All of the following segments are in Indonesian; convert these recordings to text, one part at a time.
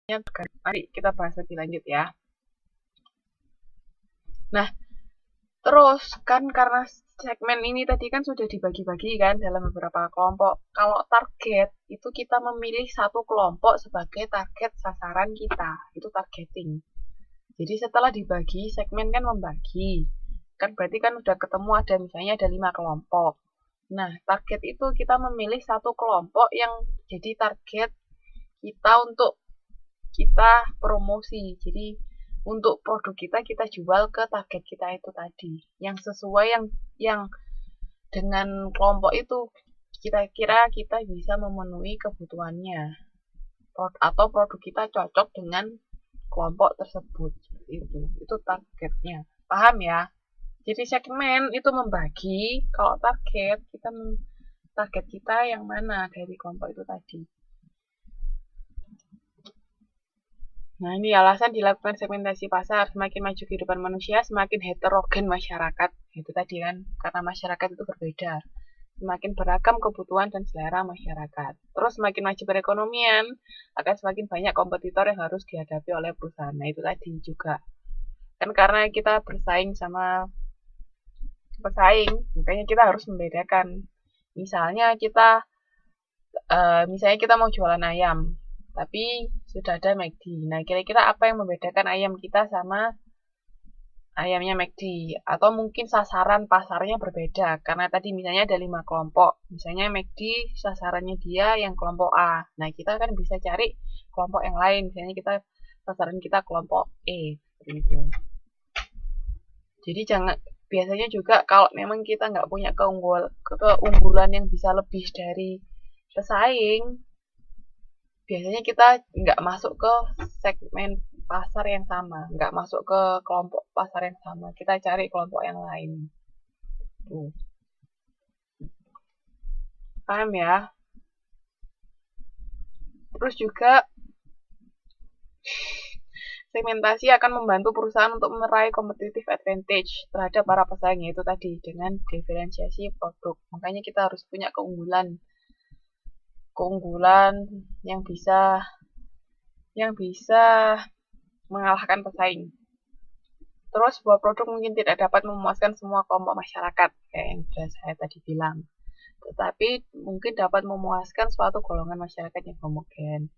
Mari kita bahas lebih lanjut ya. Nah, terus kan karena segmen ini tadi kan sudah dibagi-bagi kan dalam beberapa kelompok. Kalau target itu kita memilih satu kelompok sebagai target sasaran kita. Itu targeting. Jadi setelah dibagi, segmen kan membagi. Kan berarti kan udah ketemu ada misalnya ada 5 kelompok. Nah, target itu kita memilih satu kelompok yang jadi target kita untuk kita promosi. Jadi untuk produk kita jual ke target kita itu tadi. Yang sesuai yang dengan kelompok itu kita kira kita bisa memenuhi kebutuhannya. Atau produk kita cocok dengan kelompok tersebut. Itu targetnya. Paham ya? Jadi segmen itu membagi, kalau target kita yang mana dari kelompok itu tadi. Nah, ini alasan dilakukan segmentasi pasar. Semakin maju kehidupan manusia, semakin heterogen masyarakat. Itu tadi kan, karena masyarakat itu berbeda. Semakin beragam kebutuhan dan selera masyarakat. Terus semakin maju perekonomian, akan semakin banyak kompetitor yang harus dihadapi oleh perusahaan. Nah, itu tadi juga. Kan karena kita bersaing, makanya kita harus membedakan. Misalnya kita mau jualan ayam, tapi sudah ada McD. Nah, kira-kira apa yang membedakan ayam kita sama ayamnya McD? Atau mungkin sasaran pasarnya berbeda, karena tadi misalnya ada 5 kelompok. Misalnya McD sasarannya dia yang kelompok A. Nah, kita kan bisa cari kelompok yang lain. Misalnya sasaran kita kelompok E. Seperti itu. Jadi biasanya juga kalau memang kita nggak punya keunggulan yang bisa lebih dari pesaing, biasanya kita nggak masuk ke segmen pasar yang sama, nggak masuk ke kelompok pasar yang sama. Kita cari kelompok yang lain. Tuh. Paham ya? Terus juga segmentasi akan membantu perusahaan untuk meraih competitive advantage terhadap para pesaing, yaitu tadi dengan diferensiasi produk. Makanya kita harus punya keunggulan yang bisa mengalahkan pesaing. Terus sebuah produk mungkin tidak dapat memuaskan semua kelompok masyarakat, kayak yang sudah saya tadi bilang. Tetapi mungkin dapat memuaskan suatu golongan masyarakat yang homogen.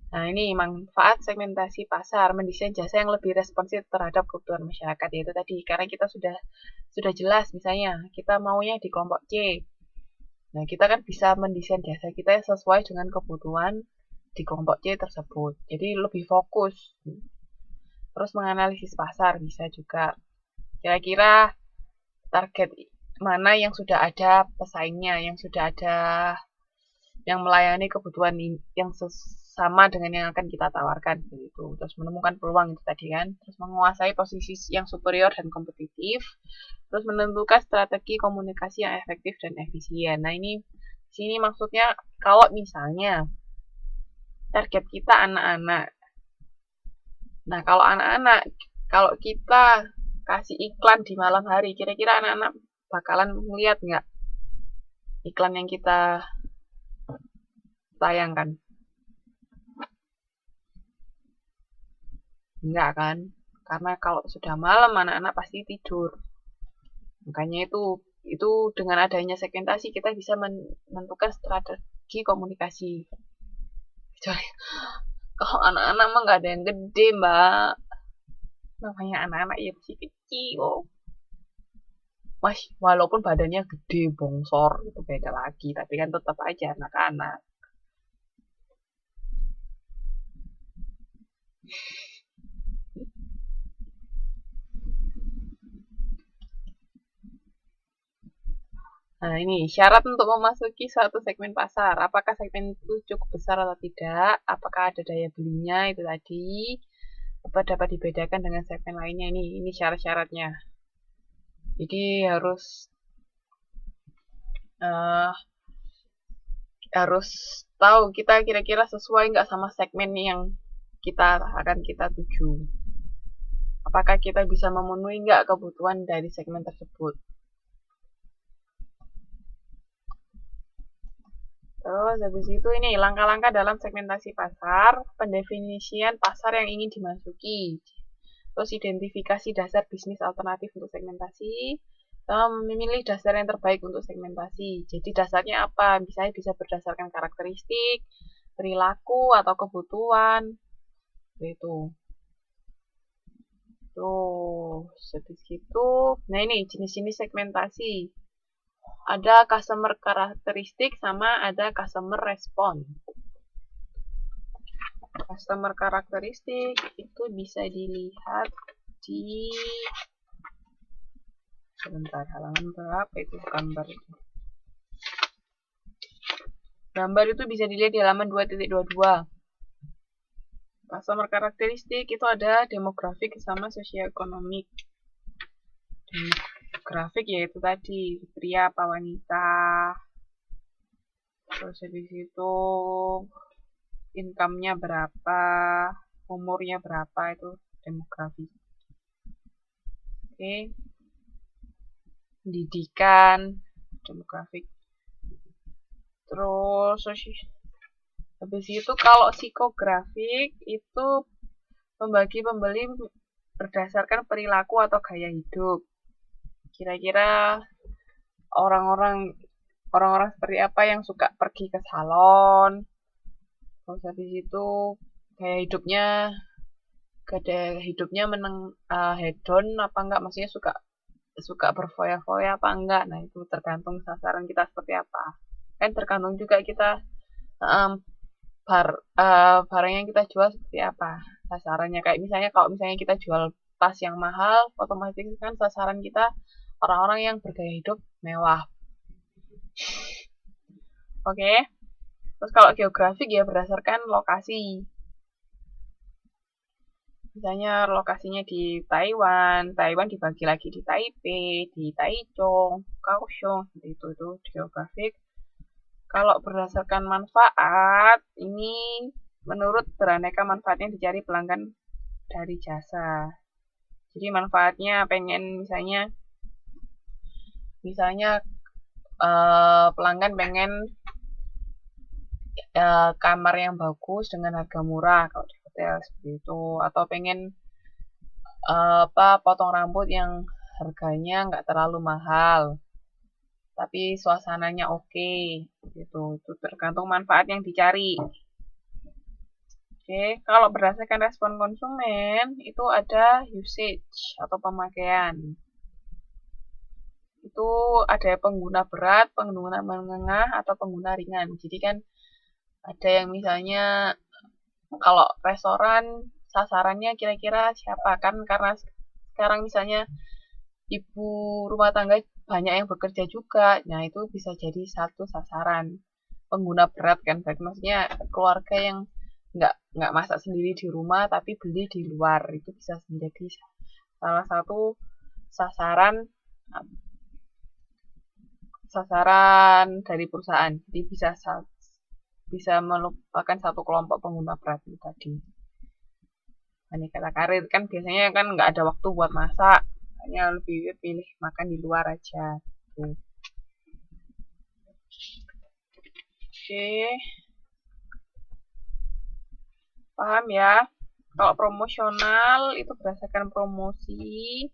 Nah, ini manfaat segmentasi pasar, mendesain jasa yang lebih responsif terhadap kebutuhan masyarakat, yaitu tadi, karena kita sudah jelas, misalnya, kita maunya di kelompok C. Nah, kita kan bisa mendesain jasa kita sesuai dengan kebutuhan di kelompok C tersebut. Jadi, lebih fokus. Terus menganalisis pasar bisa juga. Kira-kira target mana yang sudah ada pesaingnya, yang sudah ada yang melayani kebutuhan yang sama dengan yang akan kita tawarkan gitu. Terus menemukan peluang itu tadi kan, terus menguasai posisi yang superior dan kompetitif, terus menentukan strategi komunikasi yang efektif dan efisien. Nah, ini sini maksudnya kalau misalnya target kita anak-anak. Nah, kalau kita kasih iklan di malam hari, kira-kira anak-anak bakalan melihat nggak iklan yang kita tayangkan? Enggak kan? Karena kalau sudah malam anak-anak pasti tidur. Makanya itu dengan adanya segmentasi kita bisa menentukan strategi komunikasi. Kecuali kalau anak-anak mah nggak ada yang gede, Mbak. Namanya anak-anak ya masih kecil. Mas, walaupun badannya gede, bongsor, itu beda lagi. Tapi kan tetap aja anak-anak. Nah, ini syarat untuk memasuki suatu segmen pasar. Apakah segmen itu cukup besar atau tidak? Apakah ada daya belinya itu tadi? Apa dapat dibedakan dengan segmen lainnya? Ini syarat-syaratnya. Jadi harus tahu kita kira-kira sesuai nggak sama segmen yang akan kita tuju. Apakah kita bisa memenuhi nggak kebutuhan dari segmen tersebut? Terus habis itu ini langkah-langkah dalam segmentasi pasar, pendefinisian pasar yang ingin dimasuki. Terus identifikasi dasar bisnis alternatif untuk segmentasi, memilih dasar yang terbaik untuk segmentasi. Jadi dasarnya apa? Misalnya bisa berdasarkan karakteristik, perilaku, atau kebutuhan. Itu. Terus, habis itu, nah ini jenis-jenis segmentasi. Ada customer karakteristik sama ada customer respon. Customer karakteristik itu bisa dilihat di sebentar, halaman berapa itu gambar itu. Gambar itu bisa dilihat di halaman 2.22. Customer karakteristik itu ada demografik sama sosioekonomik. Demografik yaitu tadi pria apa wanita. Terus habis itu income-nya berapa, umurnya berapa, itu demografi. Oke. Pendidikan, demografik. Terus habis itu kalau psikografik itu membagi pembeli berdasarkan perilaku atau gaya hidup. Kira-kira orang-orang seperti apa yang suka pergi ke salon. Terus habis itu gaya hidupnya hedon apa enggak, maksudnya suka berfoya-foya apa enggak. Nah, itu tergantung sasaran kita seperti apa. Kan tergantung juga kita barang yang kita jual seperti apa sasarannya. Kayak misalnya kalau misalnya kita jual tas yang mahal, otomatis kan sasaran kita orang-orang yang bergaya hidup mewah. Oke. Terus kalau geografik ya berdasarkan lokasi. Misalnya lokasinya di Taiwan dibagi lagi di Taipei, di Taichung, Kaohsiung, seperti itu geografik. Kalau berdasarkan manfaat, ini menurut beraneka manfaat yang dicari pelanggan dari jasa. Jadi manfaatnya pengen misalnya pelanggan pengen kamar yang bagus dengan harga murah kalau di hotel seperti itu, atau pengen potong rambut yang harganya nggak terlalu mahal tapi suasananya oke, gitu. Itu tergantung manfaat yang dicari. Oke, kalau berdasarkan respon konsumen itu ada usage atau pemakaian. Itu ada pengguna berat, pengguna menengah, atau pengguna ringan. Jadi kan ada yang misalnya kalau restoran sasarannya kira-kira siapa, kan karena sekarang misalnya ibu rumah tangga banyak yang bekerja juga, nah itu bisa jadi satu sasaran pengguna berat kan, berarti maksudnya keluarga yang nggak masak sendiri di rumah tapi beli di luar, itu bisa menjadi salah satu sasaran dari perusahaan. Jadi bisa melupakan satu kelompok pengguna berat itu tadi. Aneka karir kan biasanya kan nggak ada waktu buat masak, hanya lebih pilih makan di luar aja. Tuh. Oke, paham ya? Kalau promosional itu berdasarkan promosi.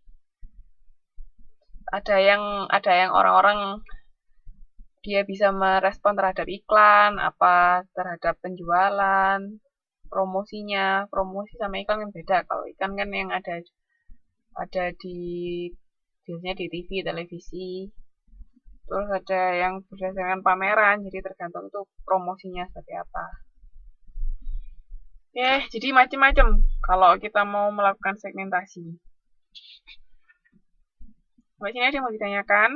Ada yang orang-orang dia bisa merespon terhadap iklan, apa terhadap penjualan, promosinya. Promosi sama iklan kan beda. Kalau iklan kan yang ada di biasanya di TV, televisi. Terus ada yang berdasarkan pameran, jadi tergantung itu promosinya seperti apa. Jadi macam-macam kalau kita mau melakukan segmentasi. Sampai sini ada yang mau ditanyakan?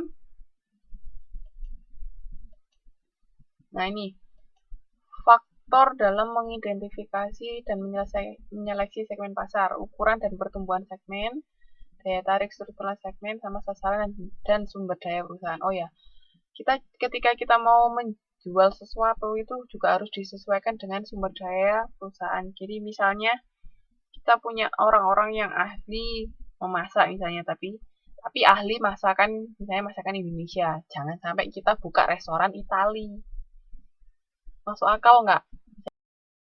Nah ini, faktor dalam mengidentifikasi dan menyeleksi segmen pasar, ukuran dan pertumbuhan segmen, daya tarik struktural segmen, sama sasaran dan sumber daya perusahaan. Oh ya, ketika kita mau menjual sesuatu itu juga harus disesuaikan dengan sumber daya perusahaan. Jadi misalnya kita punya orang-orang yang ahli memasak misalnya, tapi ahli masakan, misalnya masakan Indonesia. Jangan sampai kita buka restoran Itali. Masuk akal nggak?